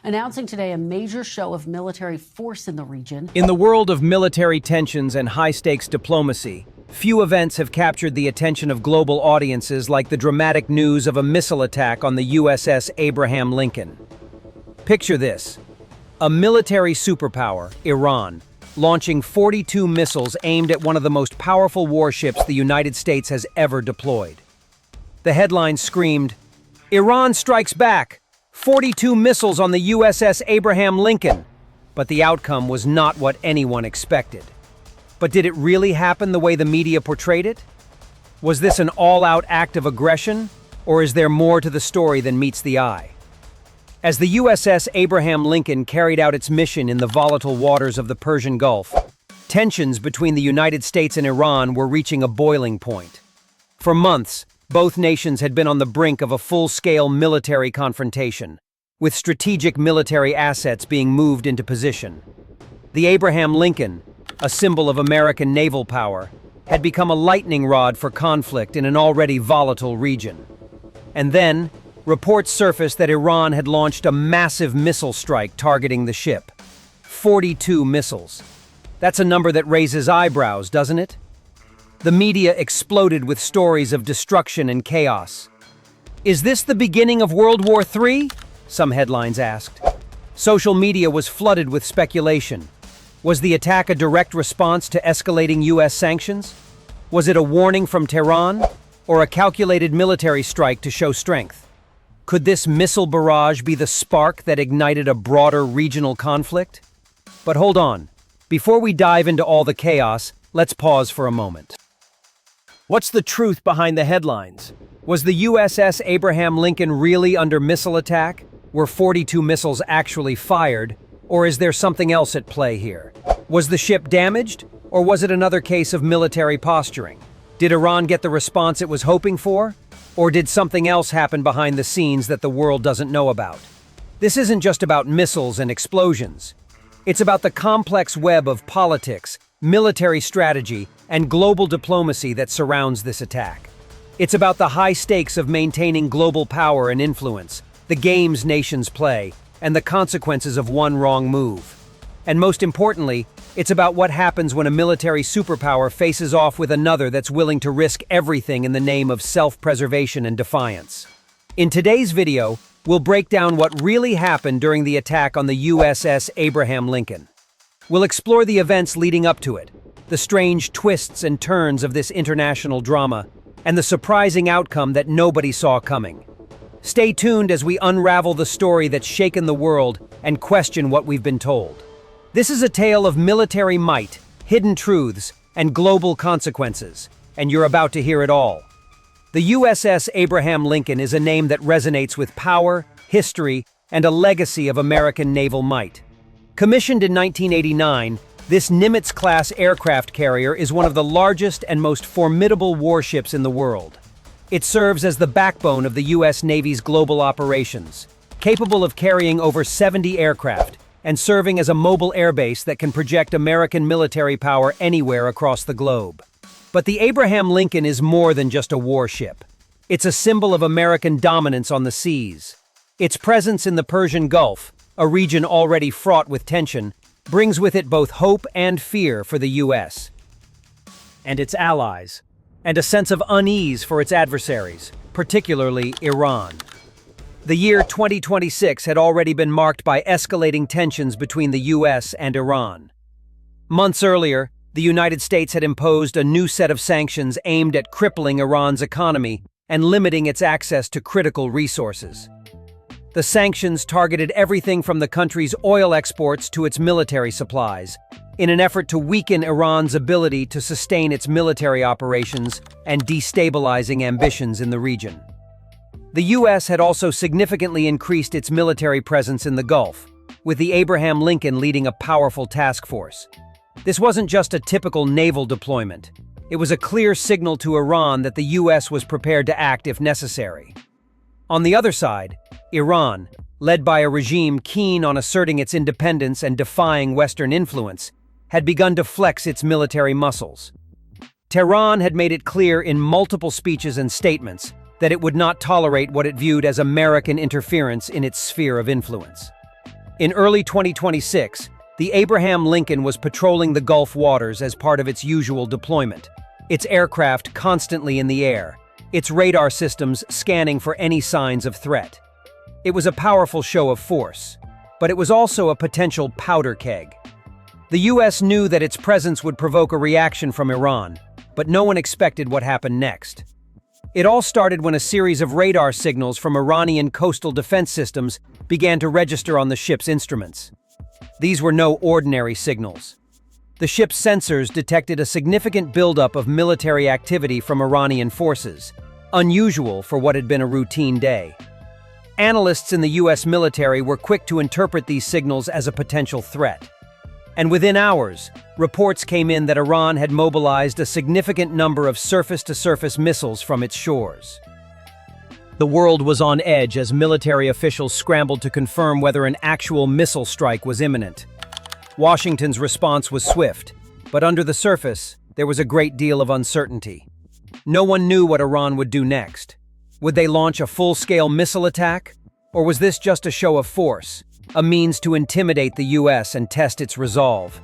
announcing today a major show of military force in the region. In the world of military tensions and high-stakes diplomacy, few events have captured the attention of global audiences like the dramatic news of a missile attack on the USS Abraham Lincoln. Picture this: a military superpower, Iran, launching 42 missiles aimed at one of the most powerful warships the United States has ever deployed. The headline screamed, "Iran strikes back! 42 missiles on the USS Abraham Lincoln!" But the outcome was not what anyone expected. But did it really happen the way the media portrayed it? Was this an all-out act of aggression, or is there more to the story than meets the eye? As the USS Abraham Lincoln carried out its mission in the volatile waters of the Persian Gulf, tensions between the United States and Iran were reaching a boiling point. For months, both nations had been on the brink of a full-scale military confrontation, with strategic military assets being moved into position. The Abraham Lincoln, a symbol of American naval power, had become a lightning rod for conflict in an already volatile region. And then, reports surfaced that Iran had launched a massive missile strike targeting the ship. 42 missiles. That's a number that raises eyebrows, doesn't it? The media exploded with stories of destruction and chaos. Is this the beginning of World War III? Some headlines asked. Social media was flooded with speculation. Was the attack a direct response to escalating U.S. sanctions? Was it a warning from Tehran, or a calculated military strike to show strength? Could this missile barrage be the spark that ignited a broader regional conflict? But hold on. Before we dive into all the chaos, let's pause for a moment. What's the truth behind the headlines? Was the USS Abraham Lincoln really under missile attack? Were 42 missiles actually fired? Or is there something else at play here? Was the ship damaged? Or was it another case of military posturing? Did Iran get the response it was hoping for? Or did something else happen behind the scenes that the world doesn't know about? This isn't just about missiles and explosions. It's about the complex web of politics, military strategy, and global diplomacy that surrounds this attack. It's about the high stakes of maintaining global power and influence, the games nations play, and the consequences of one wrong move. And most importantly, it's about what happens when a military superpower faces off with another that's willing to risk everything in the name of self-preservation and defiance. In today's video, we'll break down what really happened during the attack on the USS Abraham Lincoln. We'll explore the events leading up to it, the strange twists and turns of this international drama, and the surprising outcome that nobody saw coming. Stay tuned as we unravel the story that's shaken the world and question what we've been told. This is a tale of military might, hidden truths, and global consequences, and you're about to hear it all. The USS Abraham Lincoln is a name that resonates with power, history, and a legacy of American naval might. Commissioned in 1989, this Nimitz-class aircraft carrier is one of the largest and most formidable warships in the world. It serves as the backbone of the U.S. Navy's global operations, capable of carrying over 70 aircraft and serving as a mobile airbase that can project American military power anywhere across the globe. But the Abraham Lincoln is more than just a warship. It's a symbol of American dominance on the seas. Its presence in the Persian Gulf, a region already fraught with tension, brings with it both hope and fear for the U.S. and its allies, and a sense of unease for its adversaries, particularly Iran. The year 2026 had already been marked by escalating tensions between the U.S. and Iran. Months earlier, the United States had imposed a new set of sanctions aimed at crippling Iran's economy and limiting its access to critical resources. The sanctions targeted everything from the country's oil exports to its military supplies, in an effort to weaken Iran's ability to sustain its military operations and destabilizing ambitions in the region. The U.S. had also significantly increased its military presence in the Gulf, with the Abraham Lincoln leading a powerful task force. This wasn't just a typical naval deployment. It was a clear signal to Iran that the U.S. was prepared to act if necessary. On the other side, Iran, led by a regime keen on asserting its independence and defying Western influence, had begun to flex its military muscles. Tehran had made it clear in multiple speeches and statements that it would not tolerate what it viewed as American interference in its sphere of influence. In early 2026, the Abraham Lincoln was patrolling the Gulf waters as part of its usual deployment, its aircraft constantly in the air, its radar systems scanning for any signs of threat. It was a powerful show of force, but it was also a potential powder keg. The US knew that its presence would provoke a reaction from Iran, but no one expected what happened next. It all started when a series of radar signals from Iranian coastal defense systems began to register on the ship's instruments. These were no ordinary signals. The ship's sensors detected a significant buildup of military activity from Iranian forces, unusual for what had been a routine day. Analysts in the US military were quick to interpret these signals as a potential threat. And within hours, reports came in that Iran had mobilized a significant number of surface-to-surface missiles from its shores. The world was on edge as military officials scrambled to confirm whether an actual missile strike was imminent. Washington's response was swift, but under the surface, there was a great deal of uncertainty. No one knew what Iran would do next. Would they launch a full-scale missile attack? Or was this just a show of force, a means to intimidate the US and test its resolve?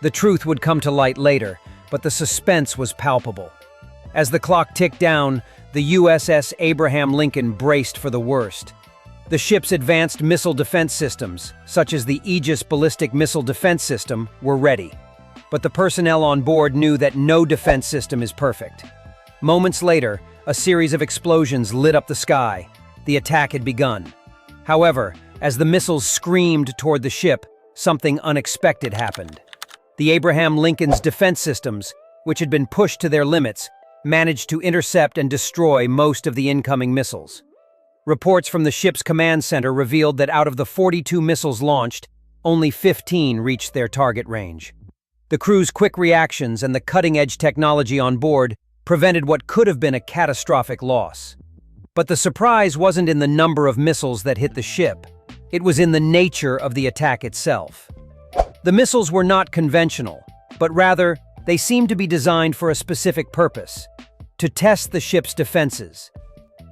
The truth would come to light later, but the suspense was palpable. As the clock ticked down, the USS Abraham Lincoln braced for the worst. The ship's advanced missile defense systems, such as the Aegis Ballistic Missile Defense System, were ready. But the personnel on board knew that no defense system is perfect. Moments later, a series of explosions lit up the sky. The attack had begun. However, as the missiles screamed toward the ship, something unexpected happened. The Abraham Lincoln's defense systems, which had been pushed to their limits, managed to intercept and destroy most of the incoming missiles. Reports from the ship's command center revealed that out of the 42 missiles launched, only 15 reached their target range. The crew's quick reactions and the cutting-edge technology on board prevented what could have been a catastrophic loss. But the surprise wasn't in the number of missiles that hit the ship. It was in the nature of the attack itself. The missiles were not conventional, but rather, they seemed to be designed for a specific purpose: to test the ship's defenses.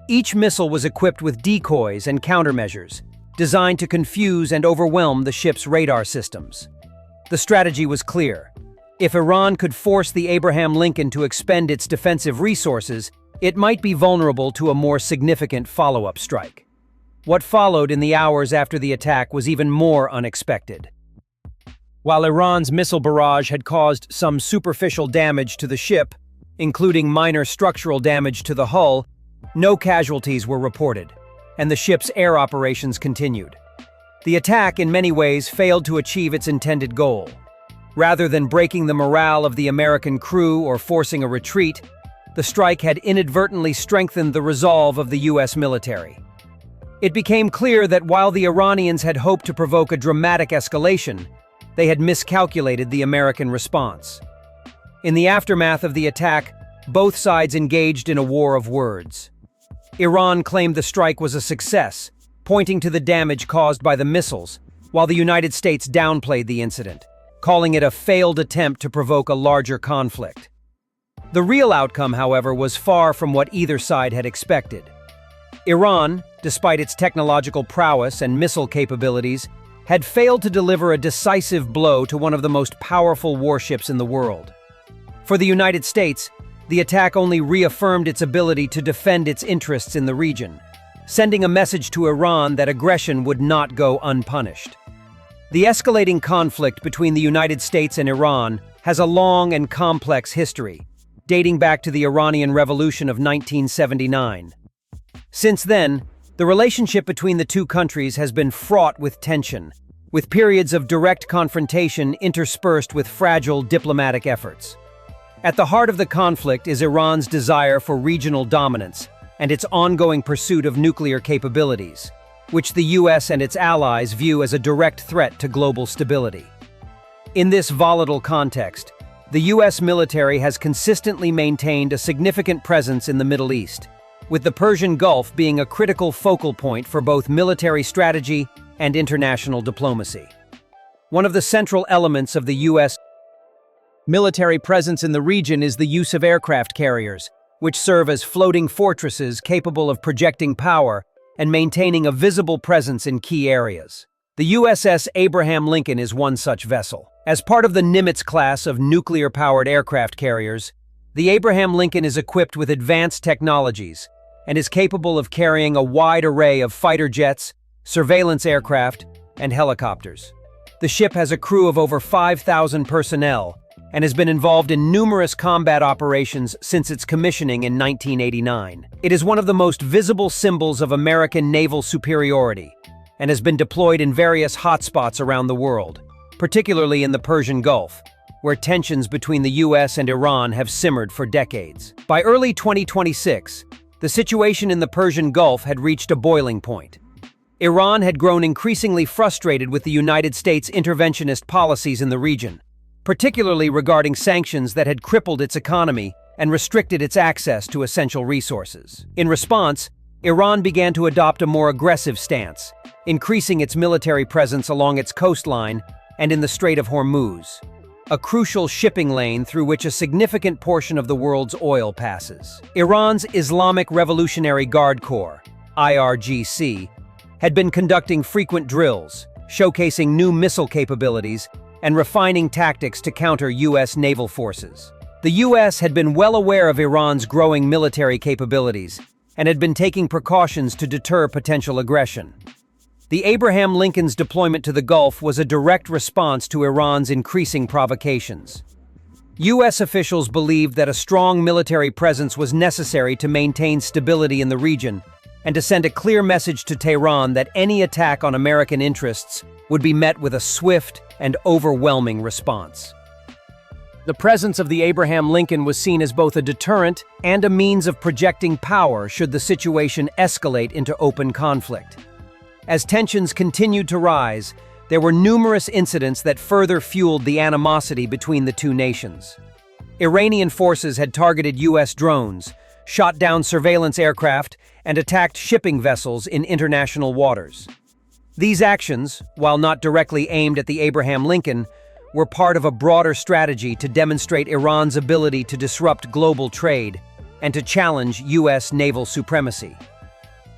Each missile was equipped with decoys and countermeasures, designed to confuse and overwhelm the ship's radar systems. The strategy was clear. If Iran could force the Abraham Lincoln to expend its defensive resources, it might be vulnerable to a more significant follow-up strike. What followed in the hours after the attack was even more unexpected. While Iran's missile barrage had caused some superficial damage to the ship, including minor structural damage to the hull, no casualties were reported, and the ship's air operations continued. The attack, in many ways, failed to achieve its intended goal. Rather than breaking the morale of the American crew or forcing a retreat, the strike had inadvertently strengthened the resolve of the US military. It became clear that while the Iranians had hoped to provoke a dramatic escalation, they had miscalculated the American response. In the aftermath of the attack, both sides engaged in a war of words. Iran claimed the strike was a success, pointing to the damage caused by the missiles, while the United States downplayed the incident, calling it a failed attempt to provoke a larger conflict. The real outcome, however, was far from what either side had expected. Iran, despite its technological prowess and missile capabilities, had failed to deliver a decisive blow to one of the most powerful warships in the world. For the United States, the attack only reaffirmed its ability to defend its interests in the region, sending a message to Iran that aggression would not go unpunished. The escalating conflict between the United States and Iran has a long and complex history, dating back to the Iranian Revolution of 1979. Since then, the relationship between the two countries has been fraught with tension, with periods of direct confrontation interspersed with fragile diplomatic efforts. At the heart of the conflict is Iran's desire for regional dominance and its ongoing pursuit of nuclear capabilities, which the US and its allies view as a direct threat to global stability. In this volatile context, the US military has consistently maintained a significant presence in the Middle East, with the Persian Gulf being a critical focal point for both military strategy and international diplomacy. One of the central elements of the US military presence in the region is the use of aircraft carriers, which serve as floating fortresses capable of projecting power and maintaining a visible presence in key areas. The USS Abraham Lincoln is one such vessel. As part of the Nimitz class of nuclear-powered aircraft carriers, the Abraham Lincoln is equipped with advanced technologies and is capable of carrying a wide array of fighter jets, surveillance aircraft, and helicopters. The ship has a crew of over 5,000 personnel and has been involved in numerous combat operations since its commissioning in 1989. It is one of the most visible symbols of American naval superiority and has been deployed in various hotspots around the world, particularly in the Persian Gulf, where tensions between the US and Iran have simmered for decades. By early 2026, the situation in the Persian Gulf had reached a boiling point. Iran had grown increasingly frustrated with the United States' interventionist policies in the region, particularly regarding sanctions that had crippled its economy and restricted its access to essential resources. In response, Iran began to adopt a more aggressive stance, increasing its military presence along its coastline and in the Strait of Hormuz, a crucial shipping lane through which a significant portion of the world's oil passes. Iran's Islamic Revolutionary Guard Corps, IRGC, had been conducting frequent drills, showcasing new missile capabilities and refining tactics to counter U.S. naval forces. The U.S. had been well aware of Iran's growing military capabilities and had been taking precautions to deter potential aggression. The Abraham Lincoln's deployment to the Gulf was a direct response to Iran's increasing provocations. U.S. officials believed that a strong military presence was necessary to maintain stability in the region and to send a clear message to Tehran that any attack on American interests would be met with a swift and overwhelming response. The presence of the Abraham Lincoln was seen as both a deterrent and a means of projecting power should the situation escalate into open conflict. As tensions continued to rise, there were numerous incidents that further fueled the animosity between the two nations. Iranian forces had targeted U.S. drones, shot down surveillance aircraft, and attacked shipping vessels in international waters. These actions, while not directly aimed at the Abraham Lincoln, were part of a broader strategy to demonstrate Iran's ability to disrupt global trade and to challenge U.S. naval supremacy.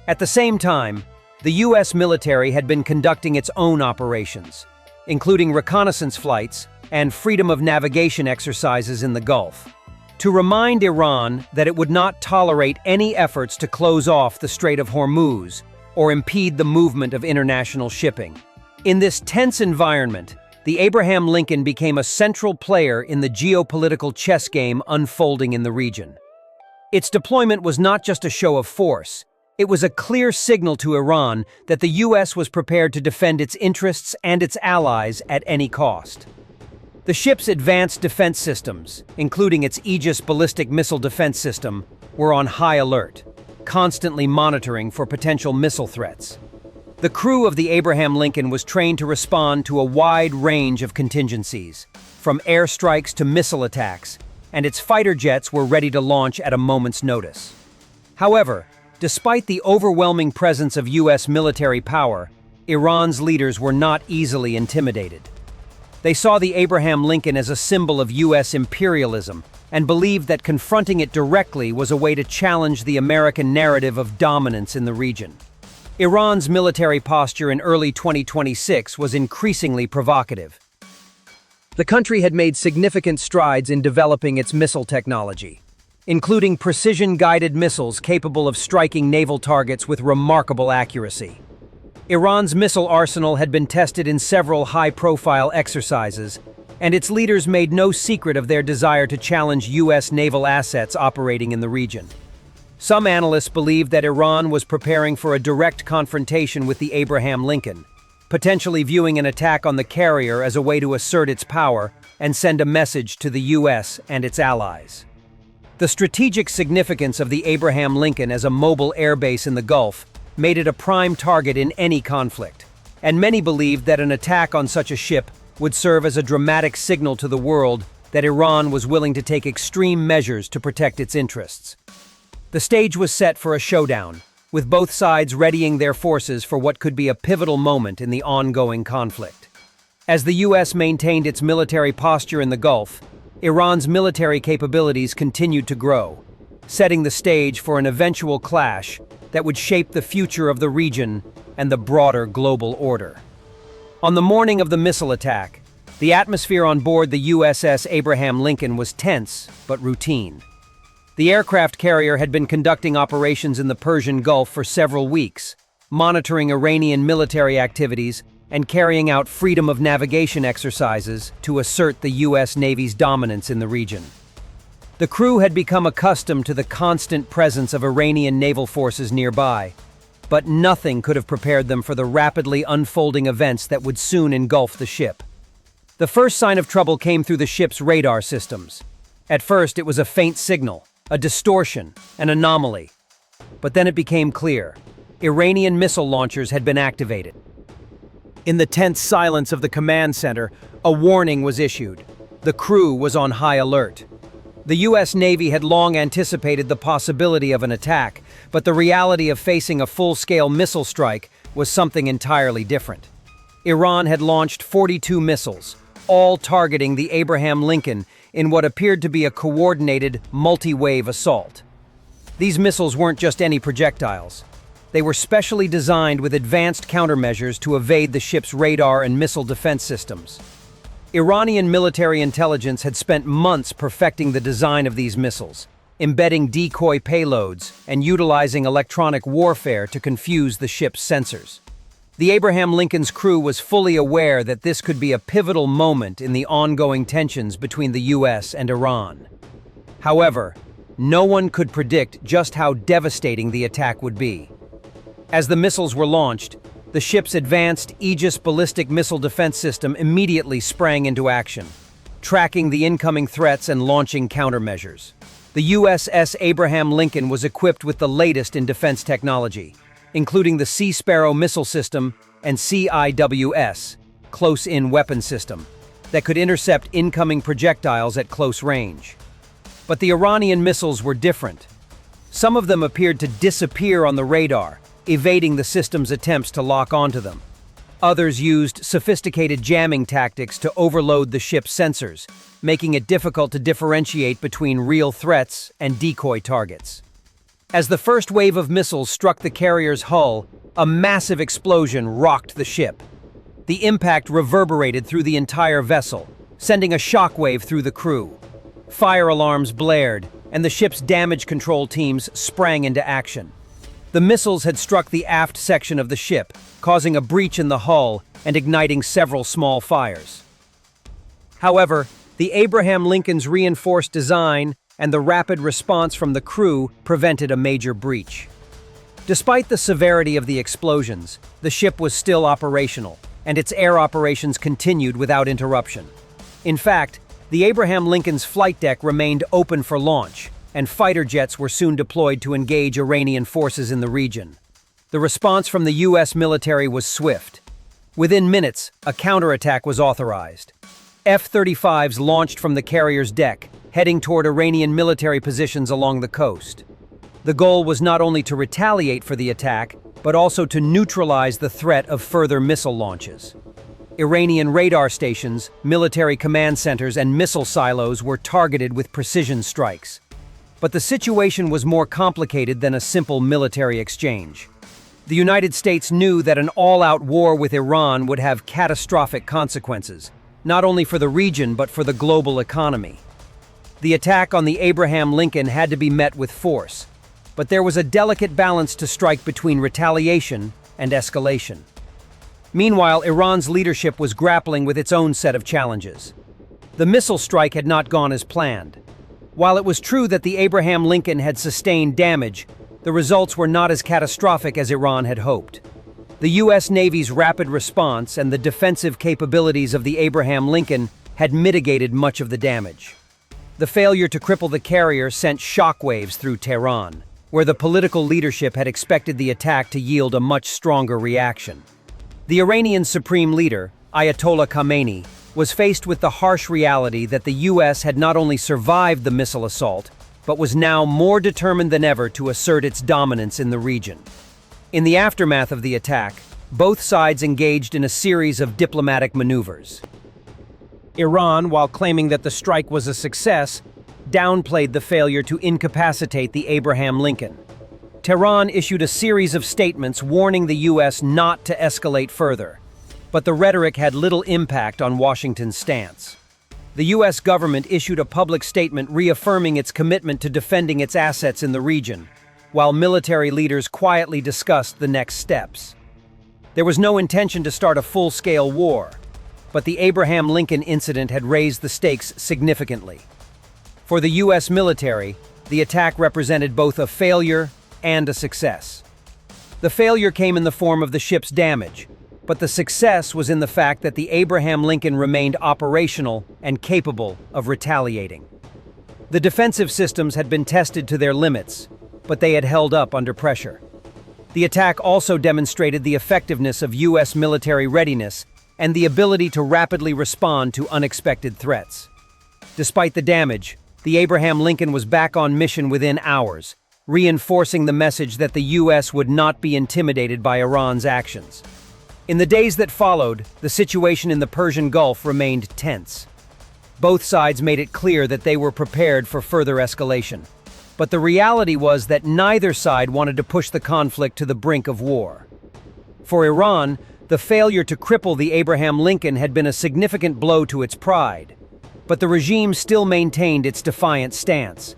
At the same time, the U.S. military had been conducting its own operations, including reconnaissance flights and freedom of navigation exercises in the Gulf, to remind Iran that it would not tolerate any efforts to close off the Strait of Hormuz or impede the movement of international shipping. In this tense environment, the Abraham Lincoln became a central player in the geopolitical chess game unfolding in the region. Its deployment was not just a show of force. It was a clear signal to Iran that the U.S. was prepared to defend its interests and its allies at any cost. The ship's advanced defense systems, including its Aegis ballistic missile defense system, were on high alert, constantly monitoring for potential missile threats. The crew of the Abraham Lincoln was trained to respond to a wide range of contingencies, from airstrikes to missile attacks, and its fighter jets were ready to launch at a moment's notice. However, despite the overwhelming presence of U.S. military power, Iran's leaders were not easily intimidated. They saw the Abraham Lincoln as a symbol of U.S. imperialism and believed that confronting it directly was a way to challenge the American narrative of dominance in the region. Iran's military posture in early 2026 was increasingly provocative. The country had made significant strides in developing its missile technology, including precision-guided missiles capable of striking naval targets with remarkable accuracy. Iran's missile arsenal had been tested in several high-profile exercises, and its leaders made no secret of their desire to challenge U.S. naval assets operating in the region. Some analysts believed that Iran was preparing for a direct confrontation with the Abraham Lincoln, potentially viewing an attack on the carrier as a way to assert its power and send a message to the U.S. and its allies. The strategic significance of the Abraham Lincoln as a mobile airbase in the Gulf made it a prime target in any conflict, and many believed that an attack on such a ship would serve as a dramatic signal to the world that Iran was willing to take extreme measures to protect its interests. The stage was set for a showdown, with both sides readying their forces for what could be a pivotal moment in the ongoing conflict. As the U.S. maintained its military posture in the Gulf, Iran's military capabilities continued to grow, setting the stage for an eventual clash that would shape the future of the region and the broader global order. On the morning of the missile attack, the atmosphere on board the USS Abraham Lincoln was tense but routine. The aircraft carrier had been conducting operations in the Persian Gulf for several weeks, monitoring Iranian military activities and carrying out freedom of navigation exercises to assert the U.S. Navy's dominance in the region. The crew had become accustomed to the constant presence of Iranian naval forces nearby, but nothing could have prepared them for the rapidly unfolding events that would soon engulf the ship. The first sign of trouble came through the ship's radar systems. At first, it was a faint signal, a distortion, an anomaly. But then it became clear. Iranian missile launchers had been activated. In the tense silence of the command center, a warning was issued. The crew was on high alert. The U.S. Navy had long anticipated the possibility of an attack, but the reality of facing a full-scale missile strike was something entirely different. Iran had launched 42 missiles, all targeting the Abraham Lincoln in what appeared to be a coordinated, multi-wave assault. These missiles weren't just any projectiles. They were specially designed with advanced countermeasures to evade the ship's radar and missile defense systems. Iranian military intelligence had spent months perfecting the design of these missiles, embedding decoy payloads and utilizing electronic warfare to confuse the ship's sensors. The Abraham Lincoln's crew was fully aware that this could be a pivotal moment in the ongoing tensions between the U.S. and Iran. However, no one could predict just how devastating the attack would be. As the missiles were launched, the ship's advanced Aegis ballistic missile defense system immediately sprang into action, tracking the incoming threats and launching countermeasures. The USS Abraham Lincoln was equipped with the latest in defense technology, including the Sea Sparrow missile system and CIWS, close-in weapon system, that could intercept incoming projectiles at close range. But the Iranian missiles were different. Some of them appeared to disappear on the radar, evading the system's attempts to lock onto them. Others used sophisticated jamming tactics to overload the ship's sensors, making it difficult to differentiate between real threats and decoy targets. As the first wave of missiles struck the carrier's hull, a massive explosion rocked the ship. The impact reverberated through the entire vessel, sending a shockwave through the crew. Fire alarms blared, and the ship's damage control teams sprang into action. The missiles had struck the aft section of the ship, causing a breach in the hull and igniting several small fires. However, the Abraham Lincoln's reinforced design and the rapid response from the crew prevented a major breach. Despite the severity of the explosions, the ship was still operational, and its air operations continued without interruption. In fact, the Abraham Lincoln's flight deck remained open for launch, and fighter jets were soon deployed to engage Iranian forces in the region. The response from the U.S. military was swift. Within minutes, a counterattack was authorized. F-35s launched from the carrier's deck, heading toward Iranian military positions along the coast. The goal was not only to retaliate for the attack, but also to neutralize the threat of further missile launches. Iranian radar stations, military command centers, and missile silos were targeted with precision strikes. But the situation was more complicated than a simple military exchange. The United States knew that an all-out war with Iran would have catastrophic consequences, not only for the region but for the global economy. The attack on the Abraham Lincoln had to be met with force, but there was a delicate balance to strike between retaliation and escalation. Meanwhile, Iran's leadership was grappling with its own set of challenges. The missile strike had not gone as planned. While it was true that the Abraham Lincoln had sustained damage, the results were not as catastrophic as Iran had hoped. The U.S. Navy's rapid response and the defensive capabilities of the Abraham Lincoln had mitigated much of the damage. The failure to cripple the carrier sent shockwaves through Tehran, where the political leadership had expected the attack to yield a much stronger reaction. The Iranian supreme leader, Ayatollah Khamenei, was faced with the harsh reality that the U.S. had not only survived the missile assault, but was now more determined than ever to assert its dominance in the region. In the aftermath of the attack, both sides engaged in a series of diplomatic maneuvers. Iran, while claiming that the strike was a success, downplayed the failure to incapacitate the Abraham Lincoln. Tehran issued a series of statements warning the U.S. not to escalate further. But the rhetoric had little impact on Washington's stance. The U.S. government issued a public statement reaffirming its commitment to defending its assets in the region, while military leaders quietly discussed the next steps. There was no intention to start a full-scale war, but the Abraham Lincoln incident had raised the stakes significantly. For the U.S. military, the attack represented both a failure and a success. The failure came in the form of the ship's damage, but the success was in the fact that the Abraham Lincoln remained operational and capable of retaliating. The defensive systems had been tested to their limits, but they had held up under pressure. The attack also demonstrated the effectiveness of U.S. military readiness and the ability to rapidly respond to unexpected threats. Despite the damage, the Abraham Lincoln was back on mission within hours, reinforcing the message that the U.S. would not be intimidated by Iran's actions. In the days that followed, the situation in the Persian Gulf remained tense. Both sides made it clear that they were prepared for further escalation. But the reality was that neither side wanted to push the conflict to the brink of war. For Iran, the failure to cripple the Abraham Lincoln had been a significant blow to its pride. But the regime still maintained its defiant stance.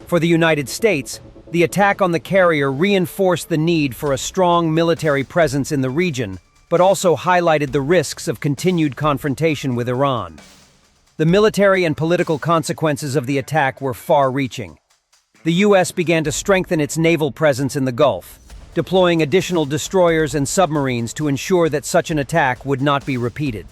For the United States, the attack on the carrier reinforced the need for a strong military presence in the region, but also highlighted the risks of continued confrontation with Iran. The military and political consequences of the attack were far-reaching. The U.S. began to strengthen its naval presence in the Gulf, deploying additional destroyers and submarines to ensure that such an attack would not be repeated.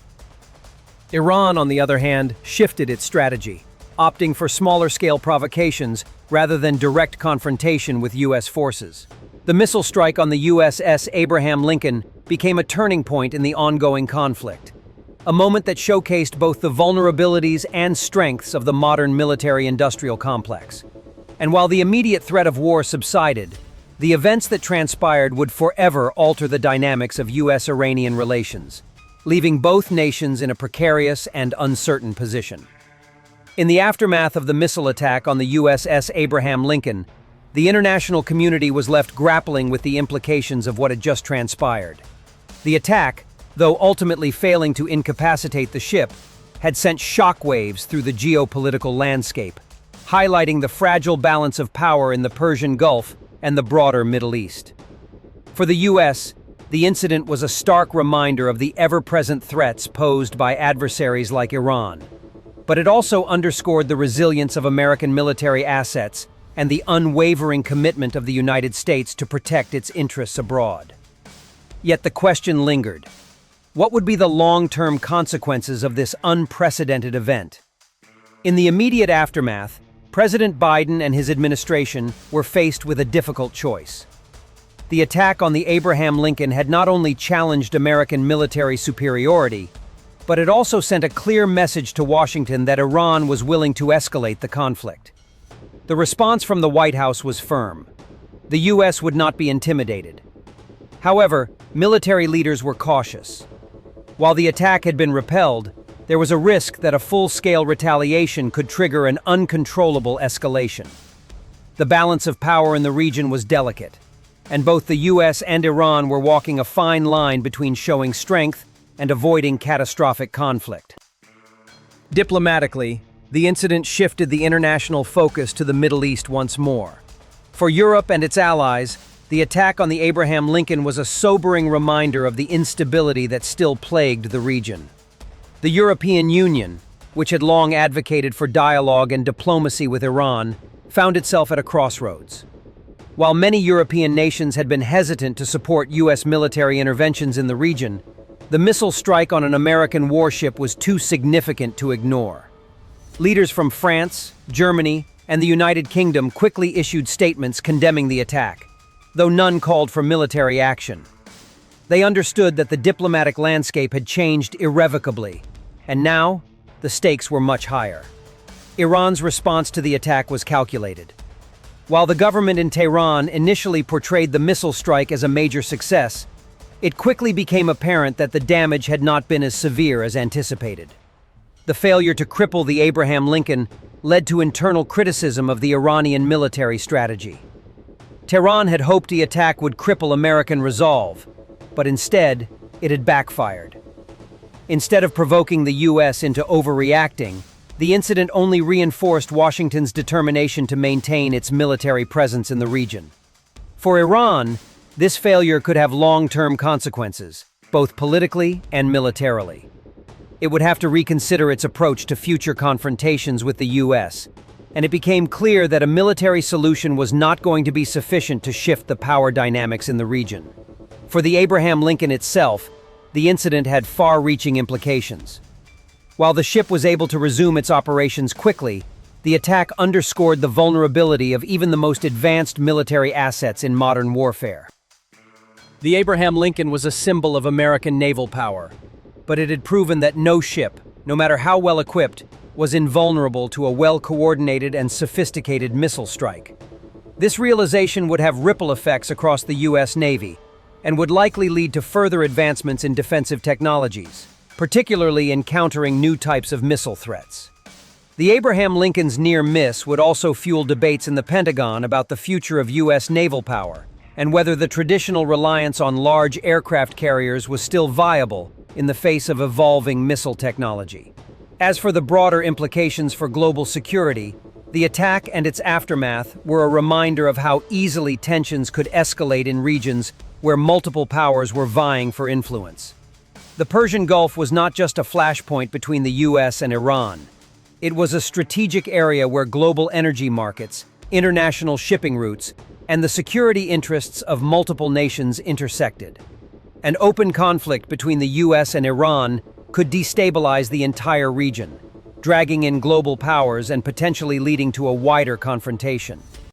Iran, on the other hand, shifted its strategy, opting for smaller-scale provocations rather than direct confrontation with U.S. forces. The missile strike on the USS Abraham Lincoln became a turning point in the ongoing conflict, a moment that showcased both the vulnerabilities and strengths of the modern military-industrial complex. And while the immediate threat of war subsided, the events that transpired would forever alter the dynamics of U.S.-Iranian relations, leaving both nations in a precarious and uncertain position. In the aftermath of the missile attack on the USS Abraham Lincoln, the international community was left grappling with the implications of what had just transpired. The attack, though ultimately failing to incapacitate the ship, had sent shockwaves through the geopolitical landscape, highlighting the fragile balance of power in the Persian Gulf and the broader Middle East. For the U.S., the incident was a stark reminder of the ever-present threats posed by adversaries like Iran. But it also underscored the resilience of American military assets and the unwavering commitment of the United States to protect its interests abroad. Yet the question lingered. What would be the long-term consequences of this unprecedented event? In the immediate aftermath, President Biden and his administration were faced with a difficult choice. The attack on the Abraham Lincoln had not only challenged American military superiority, but it also sent a clear message to Washington that Iran was willing to escalate the conflict. The response from the White House was firm. The U.S. would not be intimidated. However, military leaders were cautious. While the attack had been repelled, there was a risk that a full-scale retaliation could trigger an uncontrollable escalation. The balance of power in the region was delicate, and both the U.S. and Iran were walking a fine line between showing strength and avoiding catastrophic conflict. Diplomatically, the incident shifted the international focus to the Middle East once more. For Europe and its allies, the attack on the Abraham Lincoln was a sobering reminder of the instability that still plagued the region. The European Union, which had long advocated for dialogue and diplomacy with Iran, found itself at a crossroads. While many European nations had been hesitant to support U.S. military interventions in the region, the missile strike on an American warship was too significant to ignore. Leaders from France, Germany, and the United Kingdom quickly issued statements condemning the attack, though none called for military action. They understood that the diplomatic landscape had changed irrevocably, and now the stakes were much higher. Iran's response to the attack was calculated. While the government in Tehran initially portrayed the missile strike as a major success, it quickly became apparent that the damage had not been as severe as anticipated. The failure to cripple the Abraham Lincoln led to internal criticism of the Iranian military strategy. Tehran had hoped the attack would cripple American resolve, but instead, it had backfired. Instead of provoking the U.S. into overreacting, the incident only reinforced Washington's determination to maintain its military presence in the region. For Iran, this failure could have long-term consequences, both politically and militarily. It would have to reconsider its approach to future confrontations with the U.S., and it became clear that a military solution was not going to be sufficient to shift the power dynamics in the region. For the Abraham Lincoln itself, the incident had far-reaching implications. While the ship was able to resume its operations quickly, the attack underscored the vulnerability of even the most advanced military assets in modern warfare. The Abraham Lincoln was a symbol of American naval power, but it had proven that no ship, no matter how well equipped, was invulnerable to a well-coordinated and sophisticated missile strike. This realization would have ripple effects across the U.S. Navy, and would likely lead to further advancements in defensive technologies, particularly in countering new types of missile threats. The Abraham Lincoln's near miss would also fuel debates in the Pentagon about the future of U.S. naval power, and whether the traditional reliance on large aircraft carriers was still viable in the face of evolving missile technology. As for the broader implications for global security, the attack and its aftermath were a reminder of how easily tensions could escalate in regions where multiple powers were vying for influence. The Persian Gulf was not just a flashpoint between the U.S. and Iran. It was a strategic area where global energy markets, international shipping routes, and the security interests of multiple nations intersected. An open conflict between the U.S. and Iran could destabilize the entire region, dragging in global powers and potentially leading to a wider confrontation.